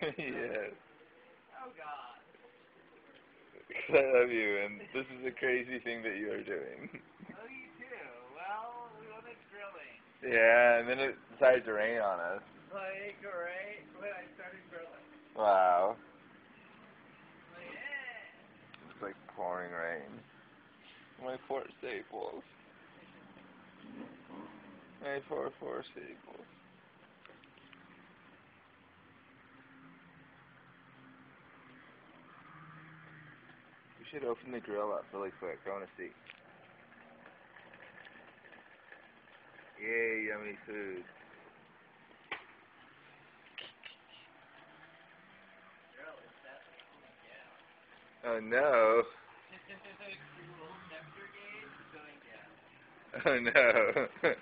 Yes. Oh God. I love you, and this is a crazy thing that you are doing. Oh, you too. Well, we went grilling. Yeah, and then it decided to rain on us. Like, right when I started grilling. Wow. Like, It's like pouring rain. My poor staples. My poor staples. We should open the grill up really quick. I want to see. Yay, yummy food. Grill is definitely cooling down. Oh no. Cool temperature gauge is going down. Oh no.